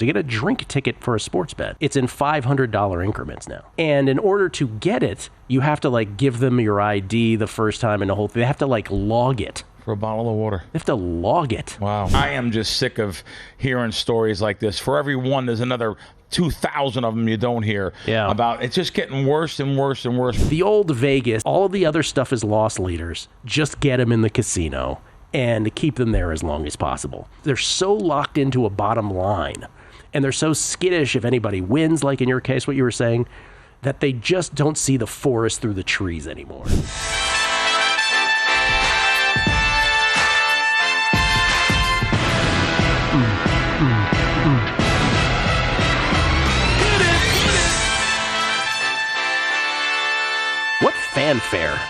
to get a drink ticket for a sports bet, it's in $500 increments now. And in order to get it, you have to like give them your ID the first time and the whole thing. They have to like log it. For a bottle of water. They have to log it. Wow. I am just sick of hearing stories like this. For every one, there's another 2,000 of them you don't hear about. It's just getting worse and worse and worse. The old Vegas, all of the other stuff is loss leaders. Just get them in the casino and keep them there as long as possible. They're so locked into a bottom line, and they're so skittish if anybody wins, like in your case, what you were saying, that they just don't see the forest through the trees anymore. What fanfare?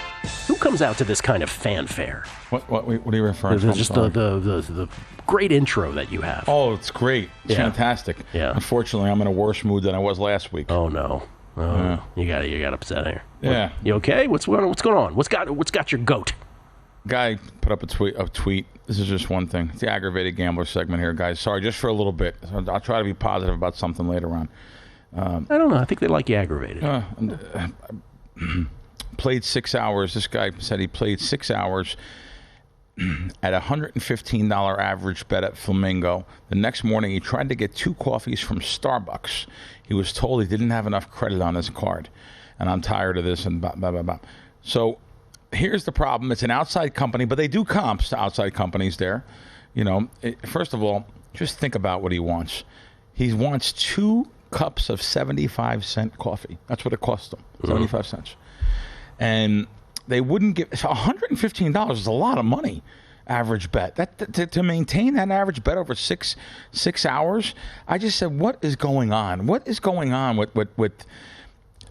Who comes out to this kind of fanfare? What are you referring to? Just the great intro that you have. Oh, it's great. It's fantastic. Yeah. Unfortunately, I'm in a worse mood than I was last week. Oh no. You got upset here. Yeah. You okay? What's going on? What's got your goat? Guy put up a tweet. This is just one thing. It's the aggravated gambler segment here, guys. Sorry, just for a little bit. I'll try to be positive about something later on. I don't know. I think they like you aggravated. Played 6 hours. This guy said he played 6 hours at $115 average bet at Flamingo. The next morning, he tried to get 2 coffees from Starbucks. He was told he didn't have enough credit on his card. And I'm tired of this and blah, blah, blah, blah. So here's the problem. It's an outside company, but they do comps to outside companies there. You know, first of all, just think about what he wants. He wants 2 cups of 75-cent coffee. That's what it cost him, 75 cents. And they wouldn't give, so $115 is a lot of money, average bet. To maintain that average bet over six hours, I just said, what is going on? What is going on with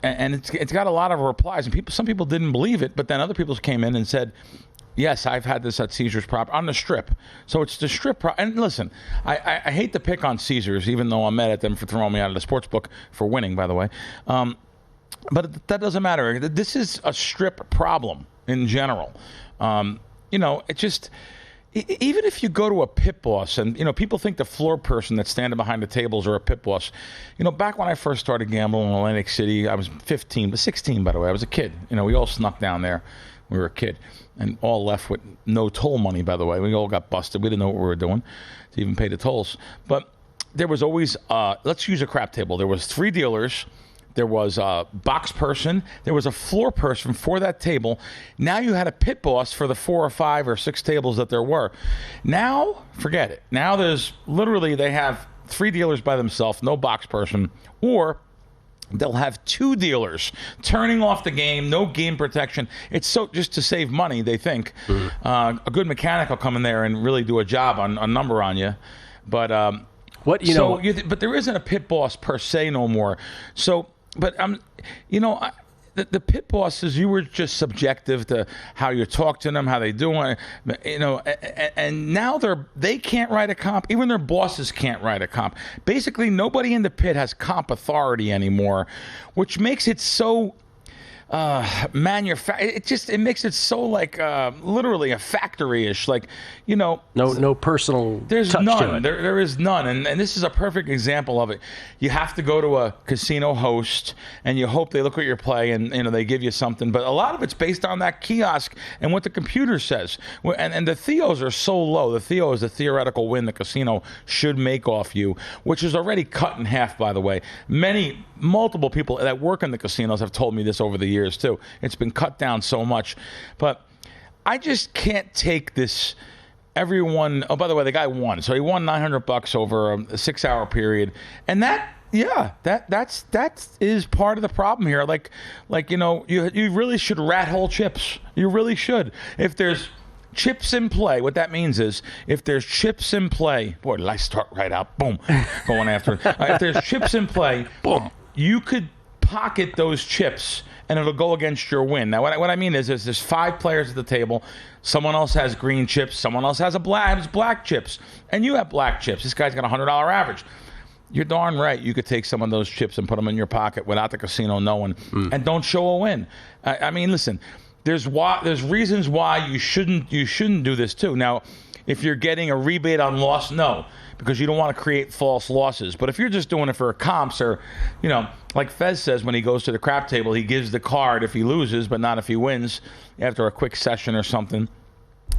and it's got a lot of replies, and some people didn't believe it, but then other people came in and said, yes, I've had this at Caesars Prop on the Strip. So it's the Strip. And listen, I hate to pick on Caesars, even though I'm mad at them for throwing me out of the sports book for winning, by the way. But that doesn't matter. This is a Strip problem in general. You know, it just, even if you go to a pit boss, and, you know, people think the floor person that's standing behind the tables are a pit boss. You know, back when I first started gambling in Atlantic City, I was 16, by the way. I was a kid. You know, we all snuck down there when we were a kid, and all left with no toll money, by the way. We all got busted. We didn't know what we were doing to even pay the tolls. But there was always, let's use a crap table. There was 3 dealers. There was a box person. There was a floor person for that table. Now you had a pit boss for the 4 or 5 or 6 tables that there were. Now, forget it. Now there's literally, they have 3 dealers by themselves, no box person, or they'll have 2 dealers turning off the game, no game protection. It's so just to save money, they think. A good mechanic will come in there and really do a job on a number on you. But but there isn't a pit boss per se no more. So. But the pit bosses, you were just subjective to how you talk to them, how they do it, you know, and now they can't write a comp. Even their bosses can't write a comp. Basically, nobody in the pit has comp authority anymore, which makes it so it makes it so like literally a factory-ish, like, you know, no personal there's touch none to it. There is none, and this is a perfect example of it. You have to go to a casino host and you hope they look at your play and, you know, they give you something, but a lot of it's based on that kiosk and what the computer says, and the theos are so low. The theo is the theoretical win the casino should make off you, which is already cut in half, by the way. Multiple people that work in the casinos have told me this over the years too. It's been cut down so much, but I just can't take this. Everyone. Oh, by the way, the guy won. So he won $900 over a 6-hour period, and that is part of the problem here. Like you know, you really should rat hole chips. You really should. If there's chips in play, what that means is if there's chips in play. Boy, did I start right out? Boom, going after it. If there's chips in play, boom. You could pocket those chips and it'll go against your win. Now, what I mean is there's 5 players at the table. Someone else has green chips. Someone else has black chips. And you have black chips. This guy's got a $100 average. You're darn right. You could take some of those chips and put them in your pocket without the casino knowing, and don't show a win. I mean, listen, there's reasons why you shouldn't do this too. Now, if you're getting a rebate on loss, no, because you don't want to create false losses. But if you're just doing it for comps, or, like Fez says when he goes to the crap table, he gives the card if he loses, but not if he wins after a quick session or something.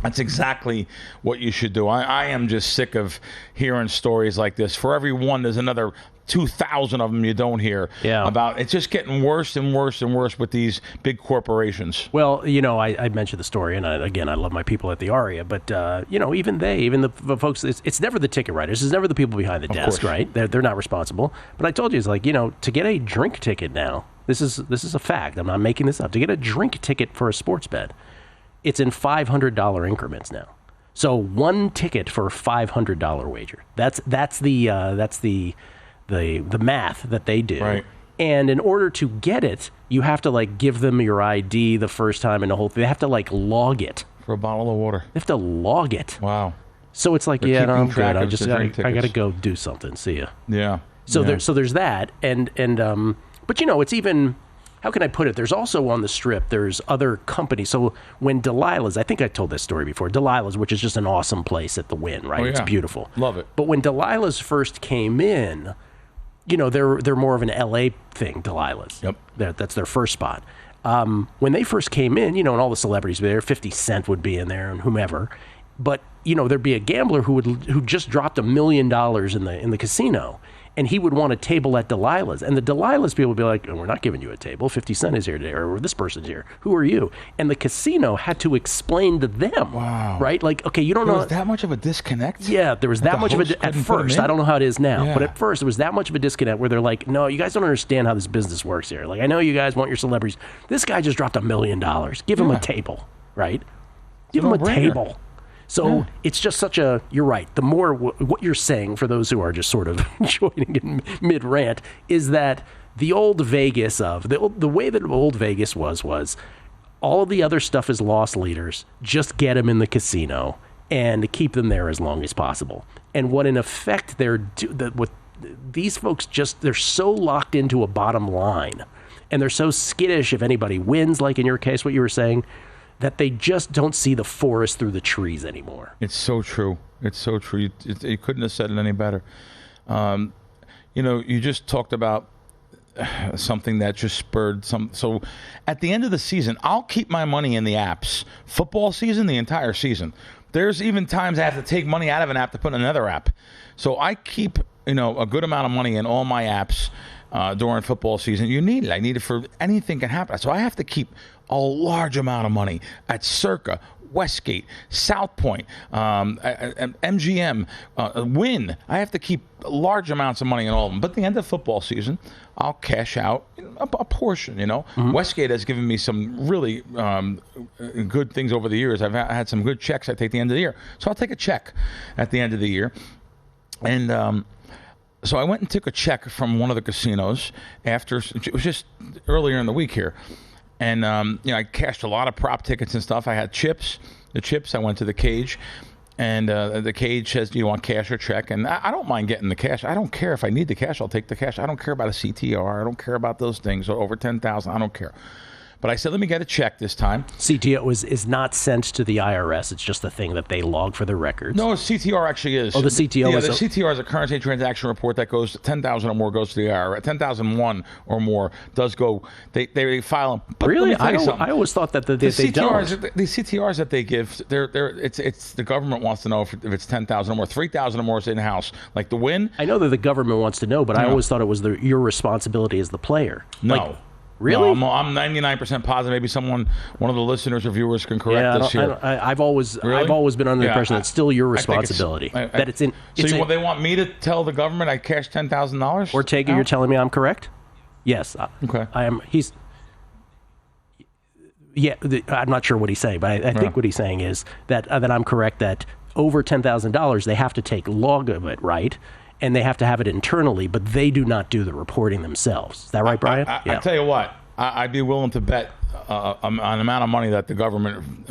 That's exactly what you should do. I am just sick of hearing stories like this. For every one, there's another 2,000 of them you don't hear about. It's just getting worse and worse and worse with these big corporations. Well, I mentioned the story, and I love my people at the Aria, but even the folks, it's never the ticket writers, it's never the people behind the desk, right? They're not responsible. But I told you, it's like, to get a drink ticket now, this is a fact. I'm not making this up. To get a drink ticket for a sports bet, it's in $500 increments now. So one ticket for a $500 wager. That's the math that they do. Right. And in order to get it, you have to give them your ID the first time and the whole thing. They have to log it. For a bottle of water. They have to log it. Wow. So it's like, They're I'm keeping good. track of I got to go do something. See ya. Yeah. So there's that, but it's even. How can I put it? There's also on the Strip, there's other companies. So when Delilah's, I think I told this story before, Delilah's, which is just an awesome place at the Wynn, right? Oh, yeah. It's beautiful. Love it. But when Delilah's first came in, they're more of an LA thing, Delilah's. Yep. That's their first spot. When they first came in, and all the celebrities were there, 50 Cent would be in there and whomever. But, there'd be a gambler who just dropped $1 million in the casino. And he would want a table at Delilah's. And the Delilah's people would be like, we're not giving you a table. 50 Cent is here today, or this person's here. Who are you? And the casino had to explain to them, right? Like, okay, you don't know. There was that much of a disconnect? Yeah, there was that much of a at first. I don't know how it is now. But at first, there was that much of a disconnect where they're like, no, you guys don't understand how this business works here. Like, I know you guys want your celebrities. This guy just dropped $1 million. Give him a table, right? Give him a table. So it's just such you're right. The more what you're saying, for those who are just sort of joining in mid-rant, is that the old Vegas the way that old Vegas was all of the other stuff is loss leaders. Just get them in the casino and keep them there as long as possible. And what in effect what these folks they're so locked into a bottom line, and they're so skittish if anybody wins, like in your case, what you were saying, that they just don't see the forest through the trees anymore. It's so true. It's so true. You couldn't have said it any better. You just talked about something that just spurred some. So at the end of the season, I'll keep my money in the apps. Football season, the entire season. There's even times I have to take money out of an app to put in another app. So I keep, a good amount of money in all my apps during football season. You need it. I need it for anything can happen. So I have to keep a large amount of money at Circa, Westgate, South Point, MGM, Wynn. I have to keep large amounts of money in all of them. But at the end of football season, I'll cash out a portion, Mm-hmm. Westgate has given me some really good things over the years. I've had some good checks I take at the end of the year. So I'll take a check at the end of the year. And so I went and took a check from one of the casinos after, it was just earlier in the week here. And, I cashed a lot of prop tickets and stuff. I had chips. I went to the cage. And the cage says, do you want cash or check? And I don't mind getting the cash. I don't care if I need the cash. I'll take the cash. I don't care about a CTR. I don't care about those things. Over 10,000, I don't care. But I said, let me get a check this time. CTR is not sent to the IRS. It's just the thing that they log for their records. No, CTR actually is. Oh, the CTR is. The CTR is a currency transaction report that goes 10,000 or more goes to the IRS. 10,00001 or more does go. They file them. But really, I always thought that they don't. The CTRs that they give, it's the government wants to know if it's 10,000 or more. 3,000 or more is in house. Like the Wynn. I know that the government wants to know, but I always thought it was your responsibility as the player. No. Really? No, I'm 99% positive. Maybe one of the listeners or viewers can correct this here. I've always been under the impression that it's still your responsibility. So they want me to tell the government I cashed $10,000? Or take it, you're telling me I'm correct? Yes. Okay. I am. I'm not sure what he's saying, but I think what he's saying is that I'm correct that over $10,000 they have to take log of it, right? And they have to have it internally, but they do not do the reporting themselves. Is that right, Brian? I tell you what, I'd be willing to bet an amount of money that the government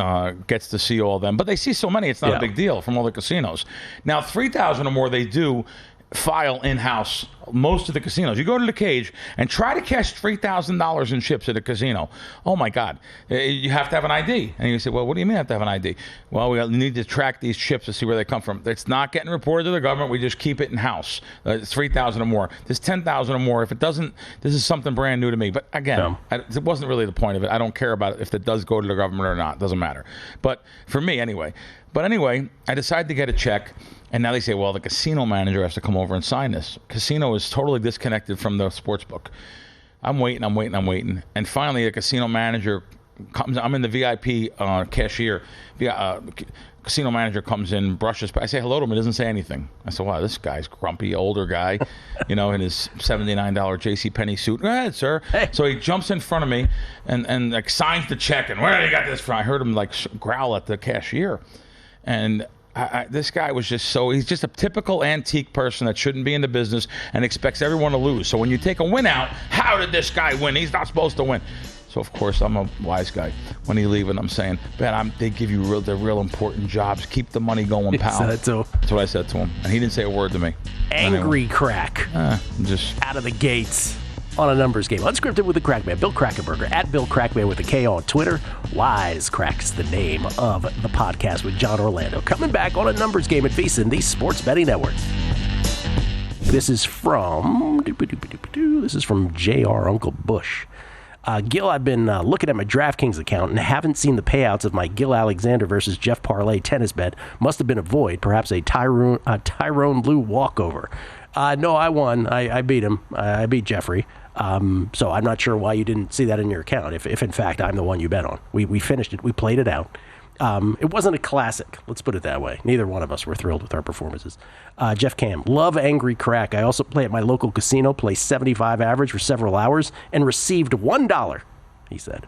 gets to see all of them. But they see so many, it's not a big deal from all the casinos. Now, 3,000 or more, they do file in-house most of the casinos. You go to the cage and try to cash $3,000 in chips at a casino. Oh my God, you have to have an ID. And you say, well, what do you mean I have to have an ID? Well, we need to track these chips to see where they come from. It's not getting reported to the government. We just keep it in house. It's 3,000 or more. There's 10,000 or more. If it doesn't, this is something brand new to me. But again, it wasn't really the point of it. I don't care about it if it does go to the government or not. It doesn't matter. But for me, anyway. But anyway, I decided to get a check. And now they say, well, the casino manager has to come over and sign this. Casino is totally disconnected from the sports book. I'm waiting. And finally, the casino manager comes. I'm in the VIP cashier. Casino manager comes in, brushes. I say hello to him. He doesn't say anything. I said, wow, this guy's grumpy, older guy, in his $79 JCPenney suit. Go ahead, sir. Hey. So he jumps in front of me and like signs the check. And where do you got this from? I heard him like growl at the cashier. And this guy was he's just a typical antique person that shouldn't be in the business and expects everyone to lose. So when you take a win out, how did this guy win? He's not supposed to win. So, of course, I'm a wise guy. When he leaves, I'm saying, Ben, they give you the real important jobs. Keep the money going, pal. That's what I said to him. And he didn't say a word to me. Angry Crack. Just out of the gates on a numbers game. Unscripted with the Crackman. Bill Krackomberger at Bill Crackman with a K on Twitter. Wise Crack's the name of the podcast with John Orlando. Coming back on a numbers game at VSiN, the Sports Betting Network. This is from J.R. Uncle Bush. Gil, I've been looking at my DraftKings account and haven't seen the payouts of my Gil Alexander versus Jeff Parlay tennis bet. Must have been a void, perhaps a Tyrone Lue walkover. No, I won. I beat him. I beat Jeffrey. So I'm not sure why you didn't see that in your account, if in fact I'm the one you bet on. We finished it. We played it out. It wasn't a classic, let's put it that way. Neither one of us were thrilled with our performances. Jeff Cam, love Angry Crack. I also play at my local casino, play 75 average for several hours, and received $1, he said.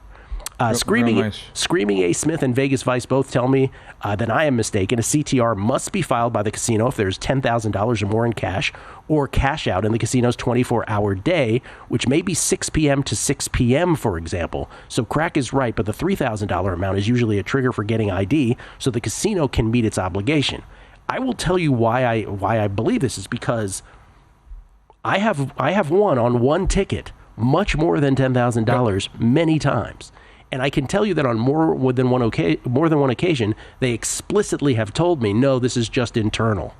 Screaming A. Smith and Vegas Vice both tell me that I am mistaken. A CTR must be filed by the casino if there's $10,000 or more in cash or cash out in the casino's 24-hour day, which may be 6 p.m. to 6 p.m., for example. So Crack is right, but the $3,000 amount is usually a trigger for getting ID so the casino can meet its obligation. I will tell you why I believe this is because I have won on one ticket much more than $10,000 many times. And I can tell you that on more than one occasion, they explicitly have told me, no, this is just internal.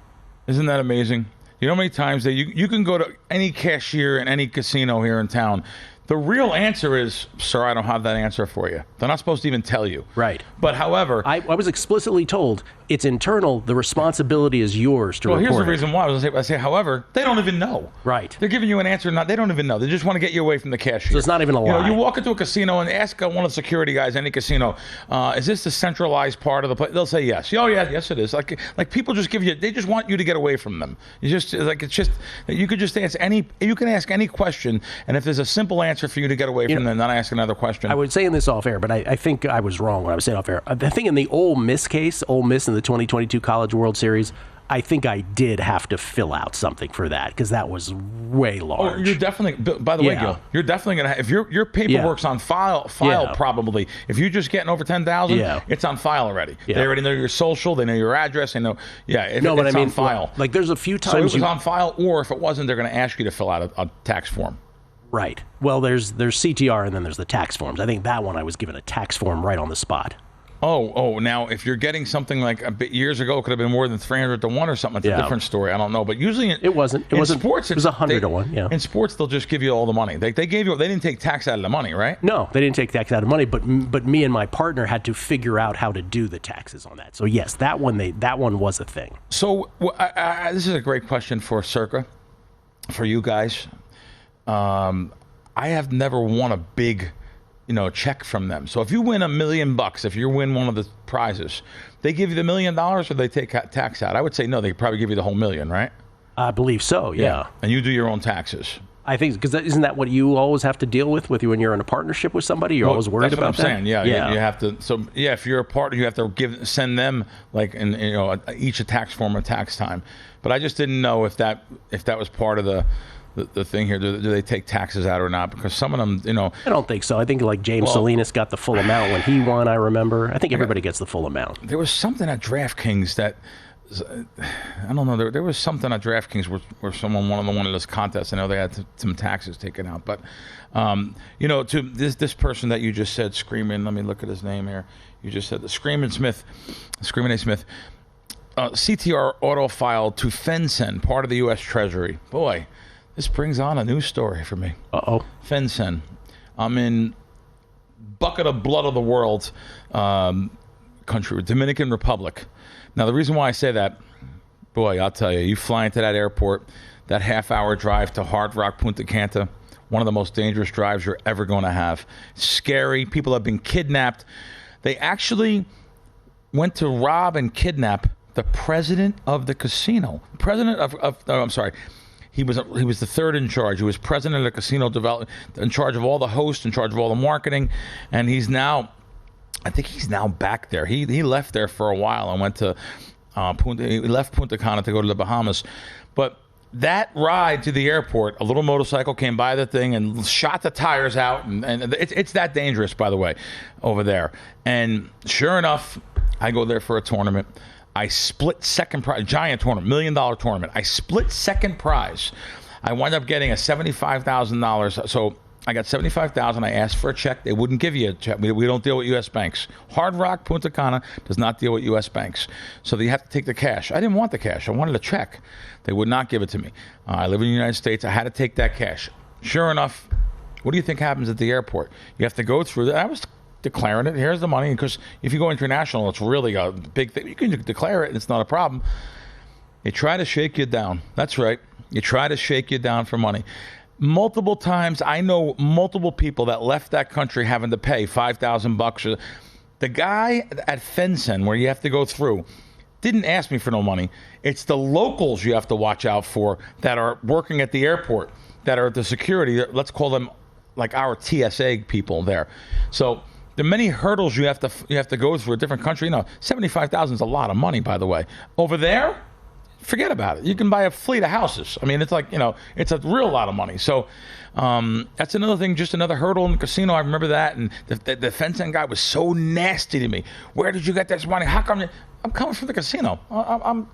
Isn't that amazing? You know how many times that you can go to any cashier in any casino here in town. The real answer is, sir, I don't have that answer for you. They're not supposed to even tell you. Right. But however, I was explicitly told it's internal. The responsibility is yours to report. Well, here's the reason why. I say, however, they don't even know. Right. They're giving you an answer. They don't even know. They just want to get you away from the cashier. So it's not even a lie. You walk into a casino and ask one of the security guys, any casino, is this the centralized part of the place? They'll say yes. Oh, yeah, yes, it is. Like people just give you. They just want you to get away from them. You could just ask any question, and if there's a simple answer for you to get away from them, then I ask another question. I was saying this off air, but I think I was wrong when I was saying off air. I think in the Ole Miss case, Ole Miss in the 2022 College World Series, I think I did have to fill out something for that because that was way large. Oh, you're definitely. By the way, Gil, you're definitely gonna have, if your paperwork's on file probably. If you're just getting over 10,000, it's on file already. Yeah. They already know your social. They know your address. They know. Yeah, it's on file. Like there's a few times. So it was on file, or if it wasn't, they're going to ask you to fill out a tax form. Right. Well, there's CTR and then there's the tax forms. I think that one I was given a tax form right on the spot. Oh, now if you're getting something like a bit years ago, it could have been more than 300 to 1 or something. It's a different story. I don't know, but usually it wasn't. It wasn't. Sports, it was 100 to 1. Yeah. In sports, they'll just give you all the money. They gave you. They didn't take tax out of the money, right? No, they didn't take tax out of money. But me and my partner had to figure out how to do the taxes on that. So yes, that one was a thing. So this is a great question for Circa, for you guys. I have never won a big check from them. So if you win $1 million, if you win one of the prizes, they give you the $1 million or they take tax out? I would say no, they probably give you the whole million, right? I believe so, yeah. And you do your own taxes. I think, because isn't that what you always have to deal with you when you're in a partnership with somebody? You're always worried about that? That's what I'm saying, yeah. You have to, if you're a partner, you have to send them, each a tax form at tax time. But I just didn't know if that was part of the thing here. Do they take taxes out or not? Because some of them, I don't think so. I think James Salinas got the full amount when he won, I remember. I think everybody gets the full amount. There was something at DraftKings that I don't know. There was something at DraftKings where someone won one of those contests. I know they had some taxes taken out, but to this person that you just said, Screaming. Let me look at his name here. You just said the Screaming A. Smith. CTR auto filed to FinCEN, part of the U.S. Treasury. Boy, this brings on a news story for me. FinCEN. I'm in bucket of blood of the world country, Dominican Republic. Now, the reason why I say that, boy, I'll tell you, you fly into that airport, that half-hour drive to Hard Rock, Punta Cana, one of the most dangerous drives you're ever going to have. Scary. People have been kidnapped. They actually went to rob and kidnap the president of the casino. He was the third in charge. He was president of the casino development, in charge of all the hosts, in charge of all the marketing, and I think he's now back there. He left there for a while and went to he left Punta Cana to go to the Bahamas. But that ride to the airport, a little motorcycle came by the thing and shot the tires out, and it's that dangerous, by the way, over there. And sure enough, I go there for a tournament. I split second prize, giant tournament, $1 million tournament. I split second prize. I wound up getting a $75,000. So I got $75,000. I asked for a check. They wouldn't give you a check. We don't deal with U.S. banks. Hard Rock, Punta Cana does not deal with U.S. banks. So you have to take the cash. I didn't want the cash. I wanted a check. They would not give it to me. I live in the United States. I had to take that cash. Sure enough, what do you think happens at the airport? You have to go through that. I was declaring it. Here's the money. Because if you go international, it's really a big thing. You can declare it, and it's not a problem. They try to shake you down. That's right. You try to shake you down for money. Multiple times, I know multiple people that left that country having to pay $5,000. The guy at FinCEN, where you have to go through, didn't ask me for no money. It's the locals you have to watch out for that are working at the airport, that are the security. Let's call them like our TSA people there. So the many hurdles you have to go through a different country. $75,000 is a lot of money, by the way. Over there, forget about it. You can buy a fleet of houses. I mean, it's like, it's a real lot of money. So that's another thing, just another hurdle in the casino. I remember that. And the FinCEN guy was so nasty to me. Where did you get this money? How come I'm coming from the casino. I'm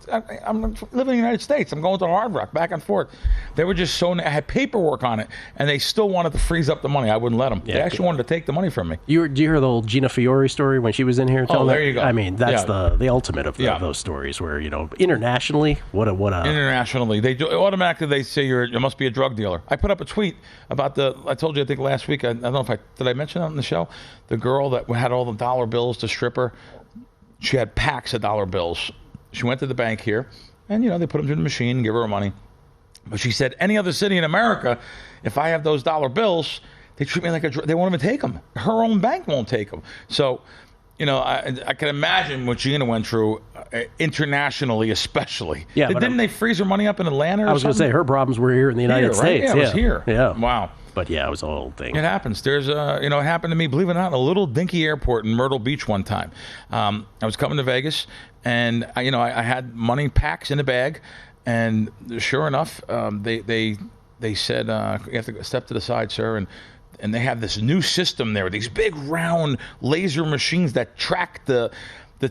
living in the United States. I'm going to Hard Rock, back and forth. They were just I had paperwork on it, and they still wanted to freeze up the money. I wouldn't let them. Yeah, they actually wanted to take the money from me. Do you hear the old Gina Fiore story when she was in here? There you go. I mean, that's the ultimate of those stories where, internationally, what a... Internationally, they do, automatically they say you must be a drug dealer. I put up a tweet about I told you, I think last week, I don't know did I mention that on the show? The girl that had all the dollar bills, the stripper. She had packs of dollar bills. She went to the bank here, and, they put them through the machine and give her money. But she said, any other city in America, if I have those dollar bills, they treat me like they won't even take them. Her own bank won't take them. So, I can imagine what Gina went through internationally, especially. Yeah, didn't they freeze her money up in Atlanta or something? I was going to say, her problems were here in the United States. Yeah, it was here. Yeah. Wow. But yeah, it was a whole thing. It happens. There's it happened to me, believe it or not, in a little dinky airport in Myrtle Beach one time. I was coming to Vegas, and I had money packs in a bag, and sure enough, they said, you have to step to the side, sir, and they have this new system there, these big round laser machines that track the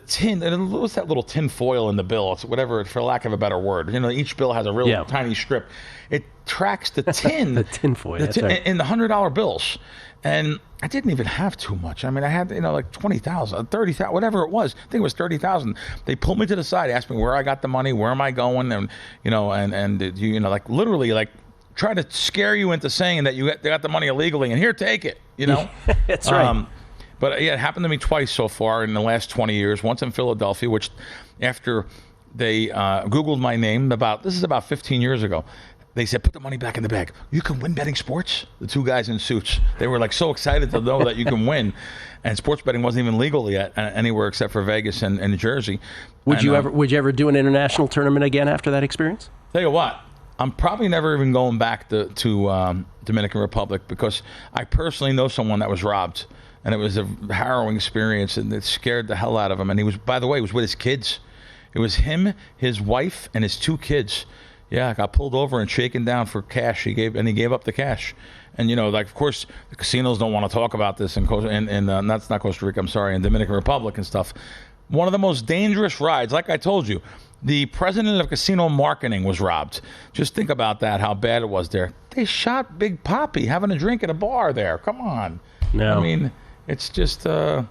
tin. And what's that little tin foil in the bill? It's whatever, for lack of a better word. Each bill has a real tiny strip. It tracks the tin. The tin foil. In the $100 bills. And I didn't even have too much. I mean, I had, like 20,000, 30,000, whatever it was. I think it was 30,000. They pulled me to the side, asked me where I got the money, where am I going, and like literally like try to scare you into saying that they got the money illegally and here, take it. That's right. But yeah, it happened to me twice so far in the last 20 years. Once in Philadelphia, which after they Googled my name this is about 15 years ago. They said, put the money back in the bag. You can win betting sports? The two guys in suits. They were like so excited to know that you can win. And sports betting wasn't even legal yet anywhere except for Vegas and New Jersey. Would you ever do an international tournament again after that experience? Tell you what, I'm probably never even going back to Dominican Republic because I personally know someone that was robbed. And it was a harrowing experience, and it scared the hell out of him. And he was, by the way, with his kids. It was him, his wife, and his two kids. Yeah, I got pulled over and shaken down for cash. He gave up the cash. And, of course, the casinos don't want to talk about this and that's not Costa Rica, I'm sorry, in Dominican Republic and stuff. One of the most dangerous rides, like I told you, The president of casino marketing was robbed. Just think about that, how bad it was there. They shot Big Papi having a drink at a bar there. Come on. No. I mean, it's just... I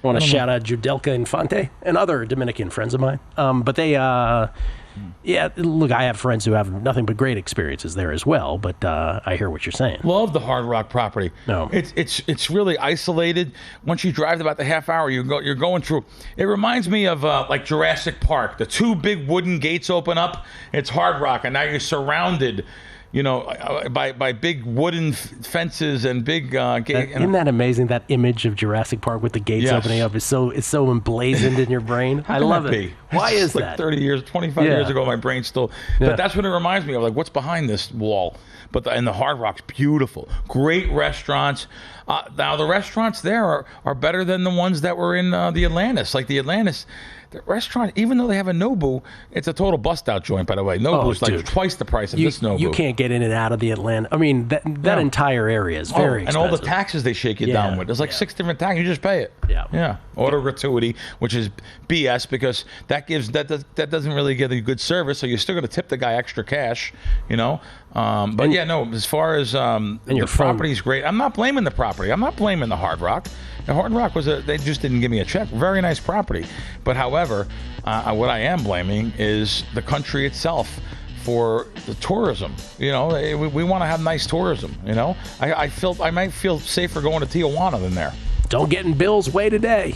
want to shout out Judelka Infante and other Dominican friends of mine. But they, look, I have friends who have nothing but great experiences there as well. But I hear what you're saying. Love the Hard Rock property. No, it's really isolated. Once you drive about the half hour, you're going through. It reminds me of like Jurassic Park. The two big wooden gates open up. It's Hard Rock, and now you're surrounded. By big wooden fences and big gates. Isn't that amazing? That image of Jurassic Park with the gates opening up is so emblazoned in your brain. I love it. Why is that? Like 30 years, 25 years ago, my brain still. But that's what it reminds me of. Like, what's behind this wall? But the Hard Rock's beautiful. Great restaurants. Now the restaurants there are better than the ones that were in the Atlantis. Like the Atlantis. The restaurant, even though they have a Nobu, it's a total bust-out joint, by the way. Nobu's like twice the price of this Nobu. You can't get in and out of the Atlanta. I mean, that entire area is very expensive. And all the taxes they shake you down with. There's like 6 different taxes. You just pay it. Yeah. Auto gratuity, which is BS because that doesn't really give you good service, so you're still going to tip the guy extra cash, as far as the property's great. I'm not blaming the property. I'm not blaming the Hard Rock. The Hard Rock they just didn't give me a check. Very nice property. But however, what I am blaming is the country itself for the tourism. We want to have nice tourism, I might feel safer going to Tijuana than there. Don't get in Bill's way today.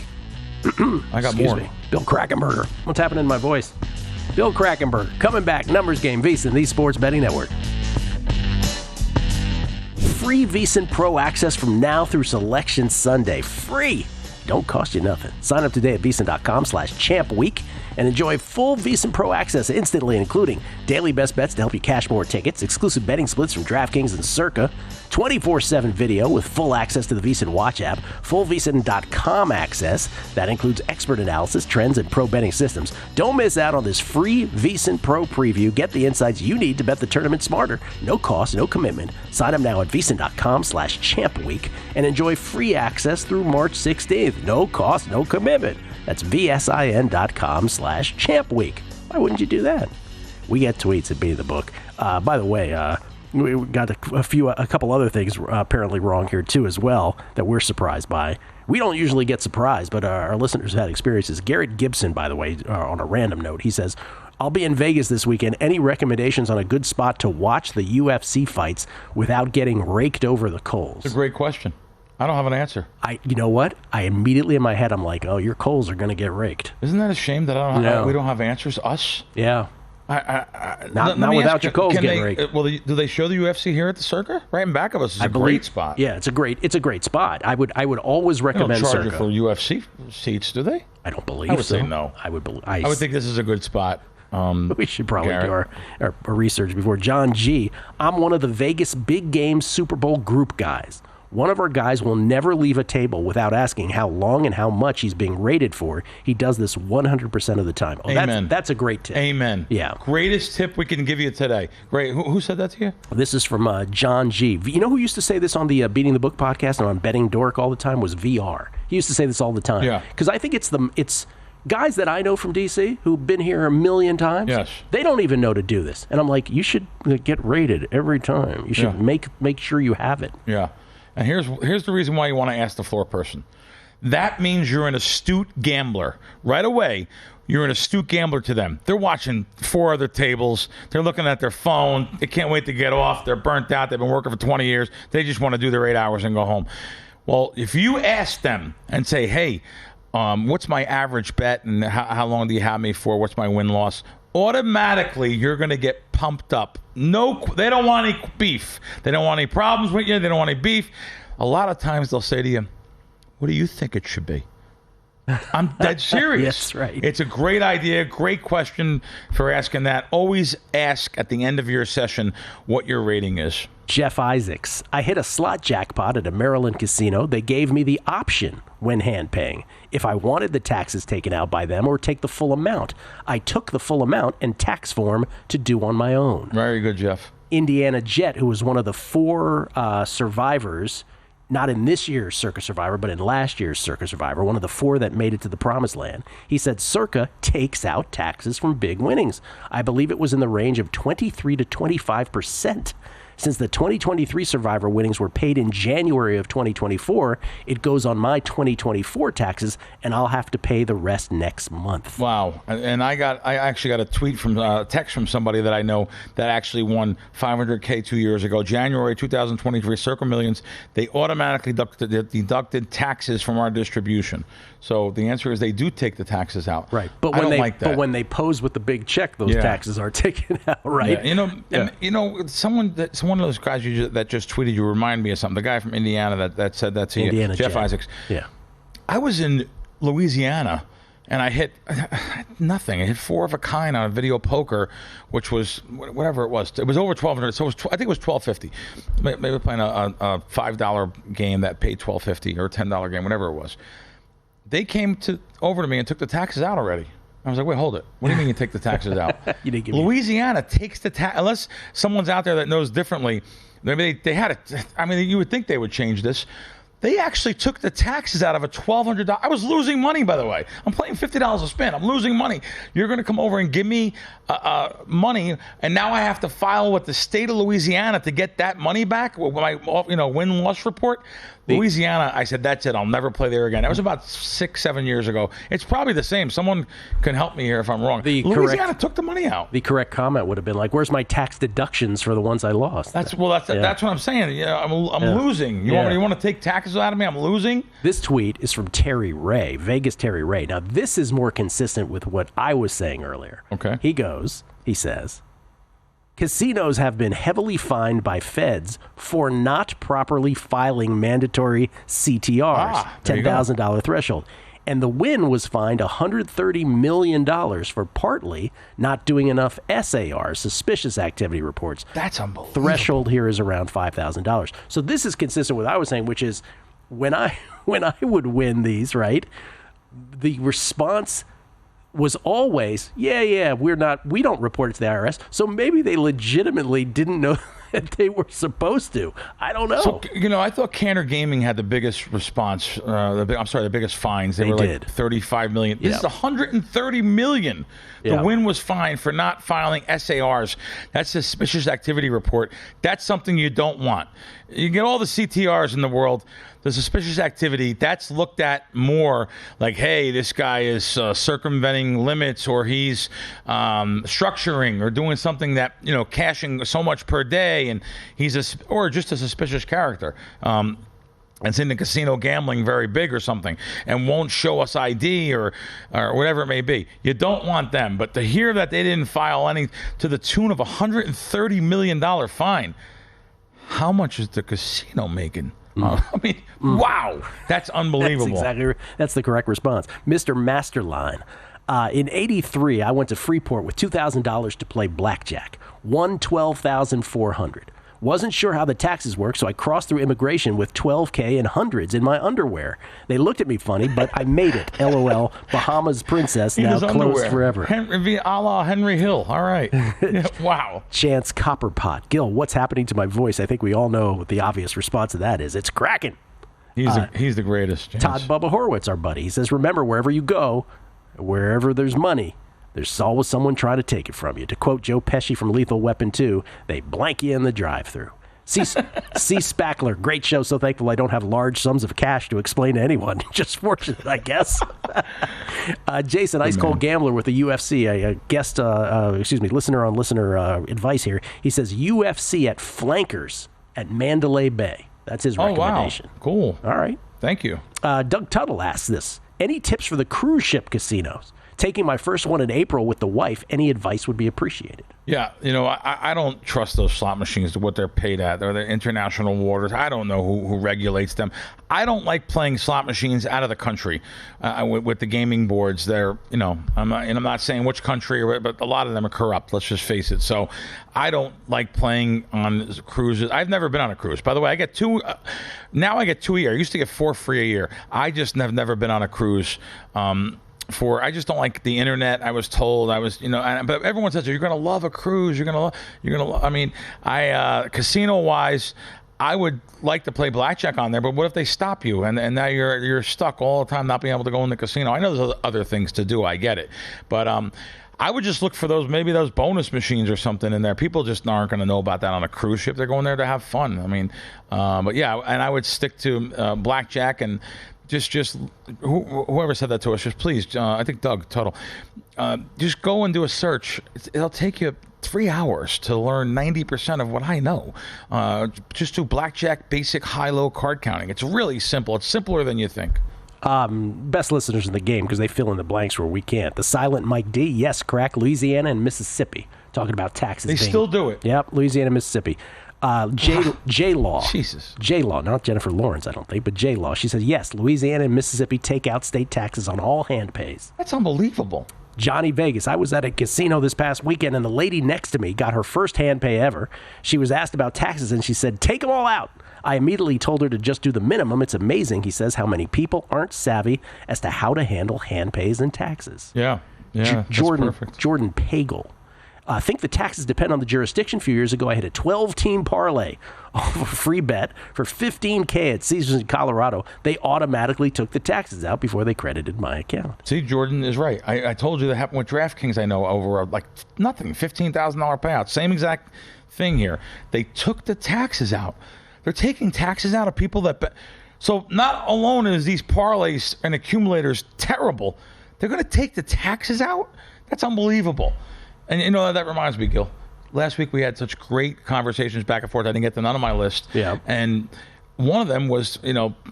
I got Excuse more. me. Bill Krackomberger. What's happening in my voice? Bill Krackomberger. Coming back. Numbers Game. VSiN, the Sports Betting Network. Free VSiN Pro access from now through Selection Sunday. Free. Don't cost you nothing. Sign up today at VSiN.com/champweek and enjoy full VSiN Pro access instantly, including daily best bets to help you cash more tickets, exclusive betting splits from DraftKings and Circa, 24/7 video with full access to the VSiN Watch app, full VSiN.com access that includes expert analysis, trends, and pro betting systems. Don't miss out on this free VSiN Pro preview. Get the insights you need to bet the tournament smarter. No cost, no commitment. Sign up now at VSiN.com/champweek and enjoy free access through March 16th. No cost, no commitment. That's VSIN.com/champweek. Why wouldn't you do that? We get tweets at Be the Book. By the way, we got a couple other things apparently wrong here too as well that we're surprised by. We don't usually get surprised, but our listeners have had experiences. Garrett Gibson, by the way, on a random note, he says, I'll be in Vegas this weekend. Any recommendations on a good spot to watch the UFC fights without getting raked over the coals? It's a great question. I don't have an answer. You know what? I immediately in my head, I'm like, oh, your coals are going to get raked. Isn't that a shame that we don't have answers? Us? Yeah. Not without your coals getting raked. Well, do they show the UFC here at the Circa? Right in back of us is a great spot. Yeah, it's a great spot. I would always recommend Circa. They don't Circa. charge you for UFC seats, do they? I don't believe so. I would say no. I would think this is a good spot. We should probably do our research before. John G. I'm one of the Vegas big game Super Bowl group guys. One of our guys will never leave a table without asking how long and how much he's being rated for. He does this 100% of the time. Amen. That's a great tip. Amen. Yeah. Greatest tip we can give you today. Great. Who said that to you? This is from John G. You know who used to say this on the Beating the Book podcast and on Betting Dork all the time was VR. He used to say this all the time. Yeah. Because I think it's guys that I know from D.C. who've been here a million times. Yes. They don't even know to do this. And I'm like, you should get rated every time. You should make sure you have it. Yeah. And here's the reason why you want to ask the floor person. That means you're an astute gambler. Right away, you're an astute gambler to them. They're watching 4 other tables. They're looking at their phone. They can't wait to get off. They're burnt out. They've been working for 20 years. They just want to do their 8 hours and go home. Well, if you ask them and say, hey, what's my average bet and how long do you have me for? What's my win-loss? Automatically, you're going to get pumped up. No, they don't want any beef. They don't want any problems with you. They don't want any beef. A lot of times they'll say to you, what do you think it should be? I'm dead serious. That's right. It's a great idea. Great question for asking that. Always ask at the end of your session what your rating is. Jeff Isaacs. I hit a slot jackpot at a Maryland casino. They gave me the option when hand paying if I wanted the taxes taken out by them or take the full amount. I took the full amount and tax form to do on my own. Very good, Jeff. Indiana Jet, who was one of the 4 survivors not in this year's Circa Survivor, but in last year's Circa Survivor, one of the 4 that made it to the promised land. He said Circa takes out taxes from big winnings. I believe it was in the range of 23 to 25%. Since the 2023 Survivor winnings were paid in January of 2024, it goes on my 2024 taxes, and I'll have to pay the rest next month. Wow. And I actually got a tweet from text from somebody that I know that actually won $500K 2 years ago, January 2023 Circa Millions. They automatically deducted taxes from our distribution. So the answer is they do take the taxes out. Right. But when they pose with the big check, those taxes are taken out, right? Yeah. One of those guys that just tweeted you remind me of something. The guy from Indiana that said that to Indiana you, Jeff Jack. Isaacs. Yeah. I was in Louisiana and I hit nothing. I hit 4 of a kind on a video poker, which was whatever it was. It was over $1,200. So I think it was $1,250. Maybe playing a $5 game that paid $1,250 or a $10 game, whatever it was. They came over to me and took the taxes out already. I was like, wait, hold it. What do you mean you take the taxes out? You didn't give Louisiana takes the tax, unless someone's out there that knows differently. Maybe they had it. I mean, you would think they would change this. They actually took the taxes out of a $1,200. I was losing money, by the way. I'm playing $50 a spin. I'm losing money. You're going to come over and give me money, and now I have to file with the state of Louisiana to get that money back. My win-loss report. Louisiana, I said, that's it. I'll never play there again. That was about 6-7 years ago. It's probably the same. Someone can help me here if I'm wrong. Louisiana took the money out. The correct comment would have been like, "Where's my tax deductions for the ones I lost?" That's what I'm saying. I'm losing. You want to take taxes out of me? I'm losing. This tweet is from Terry Ray, Vegas Terry Ray. Now, this is more consistent with what I was saying earlier. Okay. He says, casinos have been heavily fined by feds for not properly filing mandatory CTRs, $10,000 threshold. And the Win was fined $130 million for partly not doing enough SARs, suspicious activity reports. That's unbelievable. Threshold here is around $5,000. So this is consistent with what I was saying, which is when I would win these, right, the response was always, we don't report it to the IRS. So maybe they legitimately didn't know that they were supposed to. I don't know. So, I thought Cantor Gaming had the biggest response. The biggest fines. They were like $35 million. This is $130 million. The Win was fined for not filing SARs. That's suspicious activity report. That's something you don't want. You get all the CTRs in the world. The suspicious activity, that's looked at more like, hey, this guy is circumventing limits, or he's structuring or doing something that, cashing so much per day, and or just a suspicious character. It's in the casino gambling very big or something, and won't show us ID or whatever it may be. You don't want them. But to hear that they didn't file any to the tune of $130 million fine, how much is the casino making? Wow, that's unbelievable. That's the correct response. Mr. Masterline. In 83, I went to Freeport with $2,000 to play blackjack. Won $12,400. Wasn't sure how the taxes work, so I crossed through immigration with $12K and hundreds in my underwear. They looked at me funny, but I made it. LOL. Bahamas princess, now closed forever. A la Henry Hill. All right. Wow. Chance Copperpot. Gil, what's happening to my voice? I think we all know what the obvious response to that is. It's cracking. He's the greatest. Chance. Todd Bubba Horowitz, our buddy. He says, remember, wherever you go, wherever there's money, there's always someone trying to take it from you. To quote Joe Pesci from Lethal Weapon 2, they blank you in the drive-thru. C. Spackler, great show. So thankful I don't have large sums of cash to explain to anyone. Just fortunate, I guess. Jason, Ice Cold Gambler with the UFC, a guest, listener on listener advice here. He says UFC at Flankers at Mandalay Bay. That's his recommendation. Wow. Cool. All right. Thank you. Doug Tuttle asks this. Any tips for the cruise ship casinos? Taking my first one in April with the wife, any advice would be appreciated. Yeah, I don't trust those slot machines, what they're paid at. They're international waters. I don't know who regulates them. I don't like playing slot machines out of the country with the gaming boards. They're, I'm not saying which country, but a lot of them are corrupt. Let's just face it. So I don't like playing on cruises. I've never been on a cruise. By the way, I get two. Now I get 2 a year. I used to get 4 free a year. I just have never been on a cruise. I just don't like the internet. I was told but everyone says you're going to love a cruise. You're going to love. I mean, casino wise, I would like to play blackjack on there, but what if they stop you and now you're stuck all the time not being able to go in the casino? I know there's other things to do. I get it. But I would just look for maybe those bonus machines or something in there. People just aren't going to know about that on a cruise ship. They're going there to have fun. I mean, but yeah, and I would stick to blackjack and just whoever said that to us, just please, I think Doug Tuttle, just go and do a search. It'll take you 3 hours to learn 90% of what I know. Just do blackjack basic high-low card counting. It's really simple. It's simpler than you think. Best listeners in the game because they fill in the blanks where we can't. The silent Mike D, yes, Crack, Louisiana and Mississippi. Talking about taxes. They still do it. Yep, Louisiana, Mississippi. J-Law. Jesus. J-Law, not Jennifer Lawrence, I don't think, but J-Law. She says, yes, Louisiana and Mississippi take out state taxes on all hand pays. That's unbelievable. Johnny Vegas. I was at a casino this past weekend, and the lady next to me got her first hand pay ever. She was asked about taxes, and she said, take them all out. I immediately told her to just do the minimum. It's amazing, he says, how many people aren't savvy as to how to handle hand pays and taxes. Yeah, Jordan perfect. Jordan Pagel. I think the taxes depend on the jurisdiction. A few years ago, I had a 12-team parlay off a free bet for $15K at Caesars in Colorado. They automatically took the taxes out before they credited my account. See, Jordan is right. I told you that happened with DraftKings. I know over like nothing, $15,000 payout. Same exact thing here. They took the taxes out. They're taking taxes out of people that bet. So not alone is these parlays and accumulators terrible, they're going to take the taxes out? That's unbelievable. And you know, that reminds me, Gil. Last week we had such great conversations back and forth. I didn't get to none on my list. Yeah. And one of them was,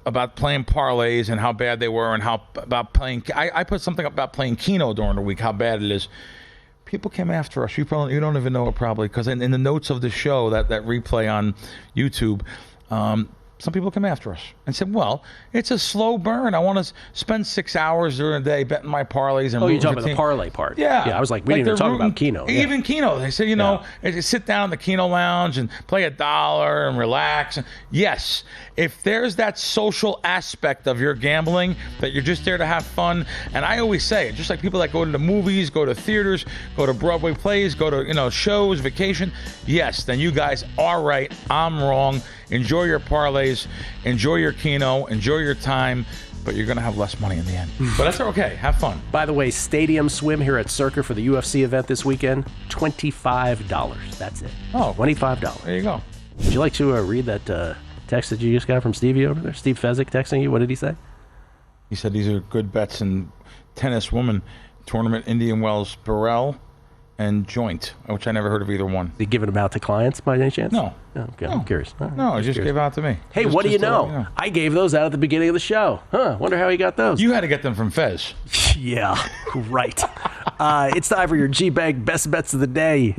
about playing parlays and how bad they were and how about playing. I put something about playing Keno during the week, how bad it is. People came after us. You don't even know it probably, because in the notes of the show, that replay on YouTube, some people came after us and said, well, it's a slow burn. I want to spend 6 hours during the day betting my parlays. And you're talking about the parlay part. Yeah. I was like, we didn't even talk about Keno. Even Keno. They said, you sit down in the Keno lounge and play $1 and relax. Yes, if there's that social aspect of your gambling, that you're just there to have fun. And I always say, just like people that go to the movies, go to theaters, go to Broadway plays, go to, shows, vacation. Yes, then you guys are right. I'm wrong. Enjoy your parlays, enjoy your Keno, enjoy your time, but you're going to have less money in the end. But that's okay. Have fun. By the way, stadium swim here at Circa for the UFC event this weekend, $25. That's it. Oh. $25. There you go. Would you like to read that text that you just got from Stevie over there? Steve Fezzik texting you. What did he say? He said these are good bets in tennis woman tournament, Indian Wells, Burrell, and Joint, which I never heard of either one. They giving them out to clients by any chance? No. Oh, okay, I'm curious. Right, no, I just gave out to me. Hey, what do you know? I gave those out at the beginning of the show. Wonder how he got those. You had to get them from Fez. Yeah, right. It's time for your G-Bank Best Bets of the Day.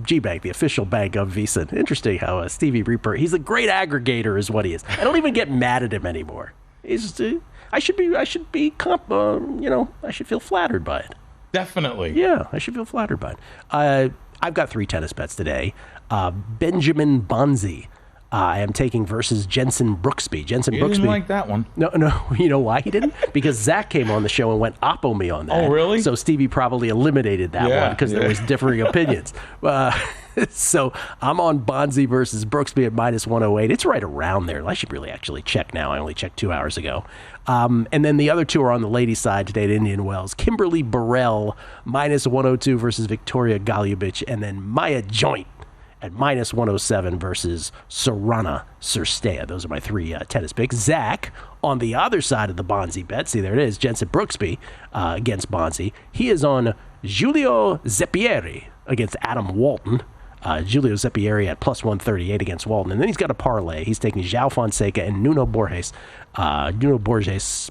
G-Bank, the official bank of VSiN. Interesting how Stevie Reaper, he's a great aggregator is what he is. I don't even get mad at him anymore. He's just, I should feel flattered by it. Definitely. Yeah, I should feel flattered by it. I've got 3 tennis bets today. Benjamin Bonzi, I am taking versus Jensen Brooksby. Jensen Brooksby. Didn't like that one. No. You know why he didn't? Because Zach came on the show and went oppo me on that. Oh, really? So Stevie probably eliminated that one because there was differing opinions. So I'm on Bonzi versus Brooksby at -108. It's right around there. I should really actually check now. I only checked 2 hours ago. And then the other 2 are on the ladies' side today at Indian Wells. Kimberly Burrell, -102 versus Victoria Golubic. And then Maya Joint at -107 versus Sorana Cirstea. Those are my 3 tennis picks. Zach, on the other side of the Bonzi bet, see there it is, Jensen Brooksby against Bonzi. He is on Giulio Zeppieri against Adam Walton. Giulio Zeppieri at +138 against Walton. And then he's got a parlay. He's taking João Fonseca and Nuno Borges. Nuno Borges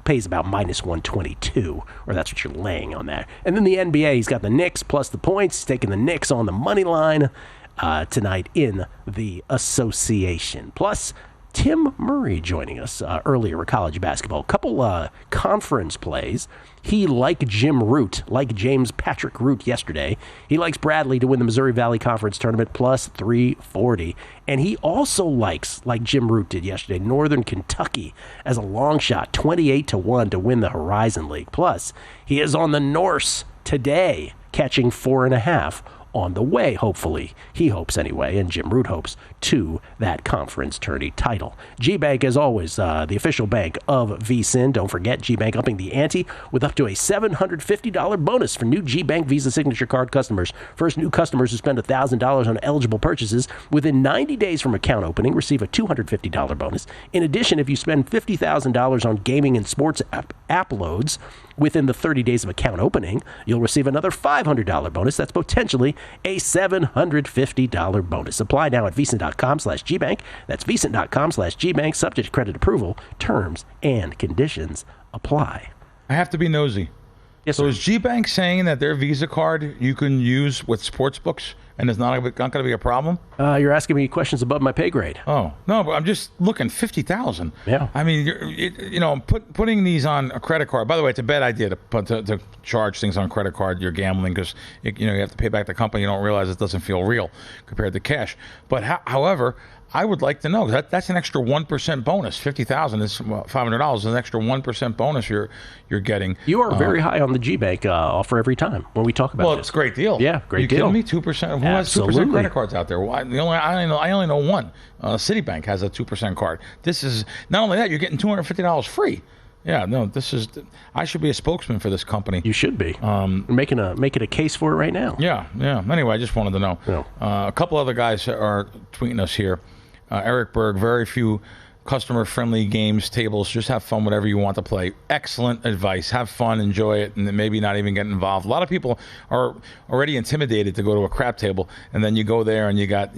pays about -122, or that's what you're laying on that. And then the NBA, he's got the Knicks plus the points. He's taking the Knicks on the money line tonight in the association. Plus, Tim Murray joining us earlier with college basketball. A couple conference plays. He, like Jim Root, like James Patrick Root yesterday, he likes Bradley to win the Missouri Valley Conference Tournament +340. And he also likes, like Jim Root did yesterday, Northern Kentucky as a long shot, 28-1 to win the Horizon League. Plus, he is on the Norse today, catching 4.5 on the way, hopefully. He hopes anyway, and Jim Root hopes, to that conference tourney title. G-Bank, as always, the official bank of VSiN. Don't forget, G-Bank upping the ante with up to a $750 bonus for new G-Bank Visa Signature Card customers. First new customers who spend $1,000 on eligible purchases within 90 days from account opening receive a $250 bonus. In addition, if you spend $50,000 on gaming and sports app loads within the 30 days of account opening, you'll receive another $500 bonus. That's potentially a $750 bonus. Apply now at VSiN.com/GBank. That's VSiN.com/GBank. Subject to credit approval. Terms and conditions apply. I have to be nosy. Yes, So sir. is G-Bank saying that their Visa card you can use with sports books and it's not going to be a problem? You're asking me questions above my pay grade. Oh, no, but I'm just looking, 50,000. Yeah. I mean, putting these on a credit card. By the way, it's a bad idea to charge things on credit card. You're gambling because, you have to pay back the company. You don't realize it doesn't feel real compared to cash. But however, I would like to know, that's an extra 1% bonus. 50,000 is $500 is an extra 1% bonus you're getting. You are very high on the G-Bank offer every time when we talk about Well, this. it's a great deal. Yeah, great deal. Are you kidding me? 2%? Who has 2% credit cards out there? Well, I only know one. Citibank has a 2% card. This is, not only that, you're getting $250 free. Yeah, no, I should be a spokesman for this company. You should be. Making a case for it right now. Yeah. Anyway, I just wanted to know. Yeah. A couple other guys are tweeting us here. Eric Berg, very few customer-friendly games, tables. Just have fun, whatever you want to play. Excellent advice. Have fun, enjoy it, and then maybe not even get involved. A lot of people are already intimidated to go to a crap table, and then you go there and you got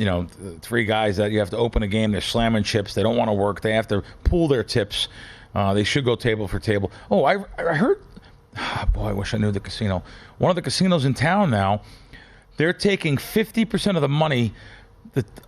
3 guys that you have to open a game. They're slamming chips. They don't want to work. They have to pool their tips. They should go table for table. Oh, I heard. Boy, I wish I knew the casino. One of the casinos in town now, they're taking 50% of the money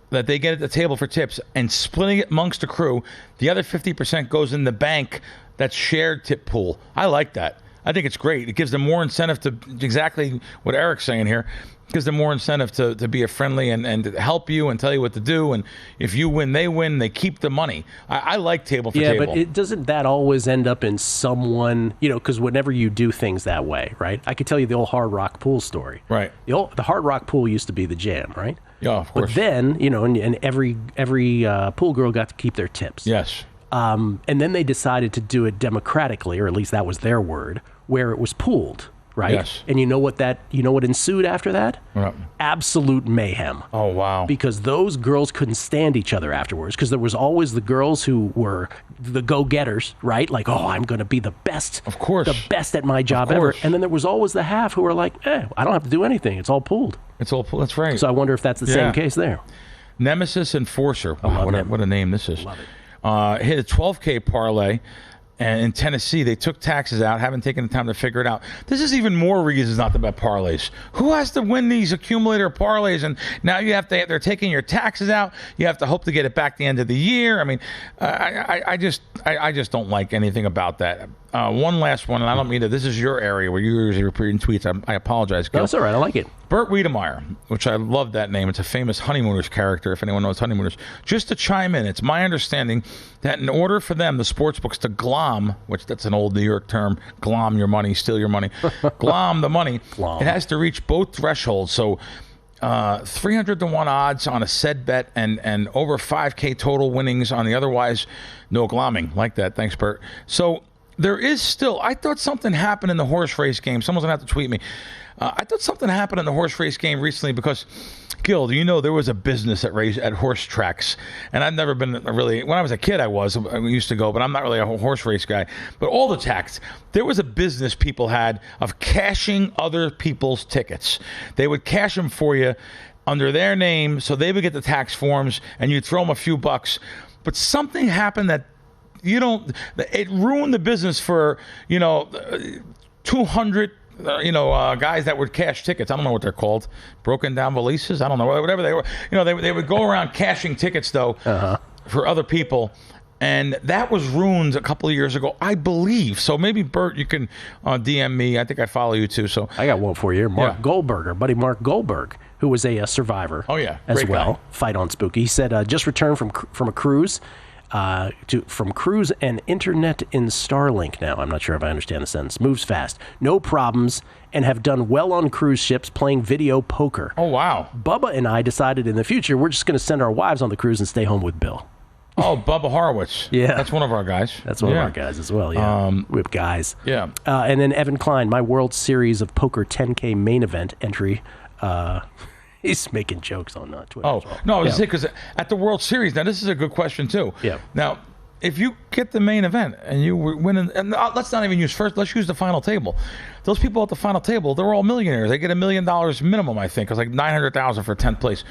that they get at the table for tips and splitting it amongst the crew. The other 50% goes in the bank, that's shared tip pool. I like that. I think it's great. It gives them more incentive to, exactly what Eric's saying here, gives them more incentive to be a friendly and to help you and tell you what to do. And if you win, they keep the money. I like table for table. Yeah, but doesn't that always end up in someone, because whenever you do things that way, right? I could tell you the old Hard Rock Pool story. Right. The Hard Rock Pool used to be the jam, right? Yeah, of course. But then, and every pool girl got to keep their tips. Yes. And then they decided to do it democratically, or at least that was their word, where it was pooled, right? Yes. And you know what ensued after that? Right. Absolute mayhem. Oh, wow. Because those girls couldn't stand each other afterwards, because there was always the girls who were the go-getters, right? Like, oh, I'm going to be the best. Of course. The best at my job ever. And then there was always the half who were like, I don't have to do anything. It's all pooled. That's right. So I wonder if that's the same case there. Nemesis Enforcer. Wow, what a name this is. Love it. Hit a 12K parlay. And in Tennessee, they took taxes out, haven't taken the time to figure it out. This is even more reasons not to bet parlays. Who has to win these accumulator parlays? And now they're taking your taxes out. You have to hope to get it back the end of the year. I mean, I just don't like anything about that. One last one, and I don't mean to. This is your area where you usually repeat tweets. I apologize, Gil. No, that's all right. I like it. Burt Wiedemeyer, which I love that name. It's a famous Honeymooners character, if anyone knows Honeymooners. Just to chime in, it's my understanding that in order for them, the sports books, to glom, which that's an old New York term, glom your money, steal your money, glom the money, Glom. It has to reach both thresholds. So 300 to 1 odds on a said bet and over 5K total winnings on the otherwise no glomming. Like that. Thanks, Bert. So there is still, I thought something happened in the horse race game. Someone's going to have to tweet me. I thought something happened in the horse race game recently because, Gil, there was a business at horse tracks. And I've never been really, when I was a kid I used to go, but I'm not really a horse race guy. But all the tax, there was a business people had of cashing other people's tickets. They would cash them for you under their name, so they would get the tax forms, and you'd throw them a few bucks. But something happened that it ruined the business for 200 guys that would cash tickets. I don't know what they're called, broken down valises. I don't know, whatever they were. They would go around cashing tickets though for other people, and that was ruined a couple of years ago, I believe. So maybe Bert, you can DM me. I think I follow you too. So I got one for you, Mark Goldberger, buddy Mark Goldberg, who was a survivor. Oh yeah, as great well. Guy. Fight on Spooky. He said just returned from a cruise. from cruise and internet in Starlink now. I'm not sure if I understand the sentence. Moves fast. No problems, and have done well on cruise ships playing video poker. Oh, wow. Bubba and I decided in the future we're just going to send our wives on the cruise and stay home with Bill. Oh, Bubba Horowitz. Yeah. That's one of our guys. That's one of our guys as well, yeah. We have guys. Yeah. And then Evan Klein, my World Series of Poker 10K main event entry. He's making jokes on Twitter as well. No, I was saying, because at the World Series, now this is a good question too. Yeah. Now, if you get the main event and you win, and let's not even use first, let's use the final table. Those people at the final table, they're all millionaires. They get $1 million minimum, I think. It's like $900,000 for 10th place.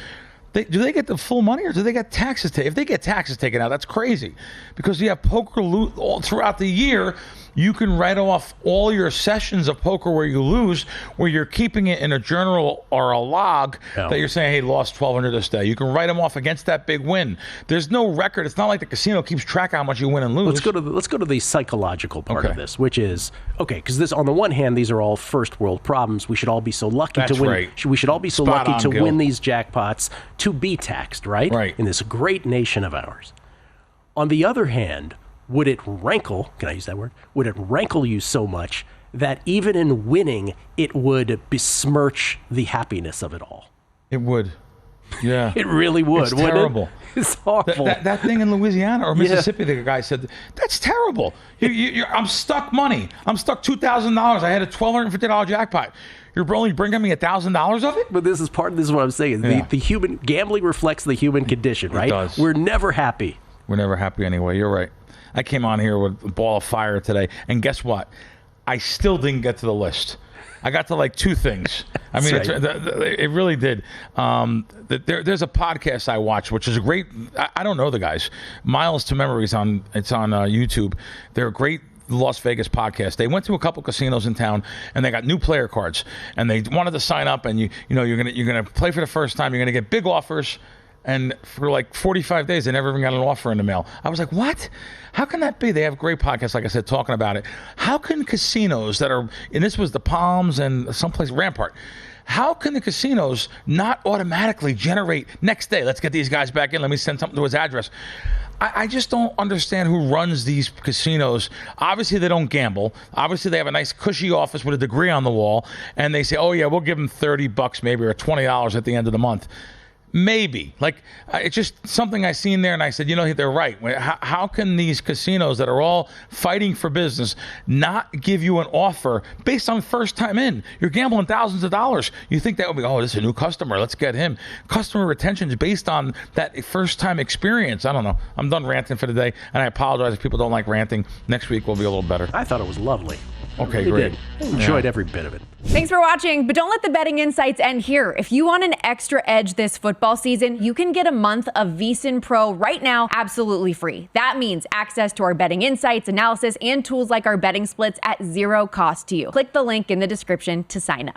Do they get the full money, or do they get taxes taken? If they get taxes taken out, that's crazy, because you have poker all throughout the year. You can write off all your sessions of poker where you lose, where you're keeping it in a journal or a log that you're saying, hey, lost $1,200 this day. You can write them off against that big win. There's no record. It's not like the casino keeps track of how much you win and lose. Let's go to the psychological part of this, which is, because this, on the one hand, these are all first world problems. We should all be so lucky to win. Right. We should all be so lucky to win these jackpots, to be taxed, right? Right. In this great nation of ours. On the other hand, would it rankle, can I use that word? Would it rankle you so much that even in winning, it would besmirch the happiness of it all? It would. Yeah. It really would. It's terrible. It's horrible. That thing in Louisiana or Mississippi, the guy said, that's terrible. I'm stuck money. I'm stuck $2,000. I had a $1,250 jackpot. You're only bringing me $1,000 of it? But this is what I'm saying. Yeah. The human gambling reflects the human condition, right? It does. We're never happy. We're never happy anyway. You're right. I came on here with a ball of fire today, and guess what? I still didn't get to the list. I got to like 2 things. I mean, it really did. There's a podcast I watch, which is a great. I don't know the guys. Miles to Memories on YouTube. They're a great Las Vegas podcast. They went to a couple casinos in town, and they got new player cards, and they wanted to sign up, and you're gonna play for the first time. You're gonna get big offers. And for like 45 days, they never even got an offer in the mail. I was like, what? How can that be? They have great podcasts, like I said, talking about it. How can casinos that are, and this was the Palms and someplace, Rampart, how can the casinos not automatically generate next day? Let's get these guys back in. Let me send something to his address. I just don't understand who runs these casinos. Obviously, they don't gamble. Obviously, they have a nice cushy office with a degree on the wall. And they say, oh, yeah, we'll give them $30 maybe or $20 at the end of the month. Maybe. Like, it's just something I seen there, and I said, they're right. How can these casinos that are all fighting for business not give you an offer based on first time in? You're gambling thousands of dollars. You think that would be, this is a new customer. Let's get him. Customer retention is based on that first time experience. I don't know. I'm done ranting for the day, and I apologize if people don't like ranting. Next week will be a little better. I thought it was lovely. Okay, great. Enjoyed every bit of it. Thanks for watching, but don't let the betting insights end here. If you want an extra edge this football season, you can get a month of VSiN Pro right now, absolutely free. That means access to our betting insights, analysis, and tools like our betting splits at 0 cost to you. Click the link in the description to sign up.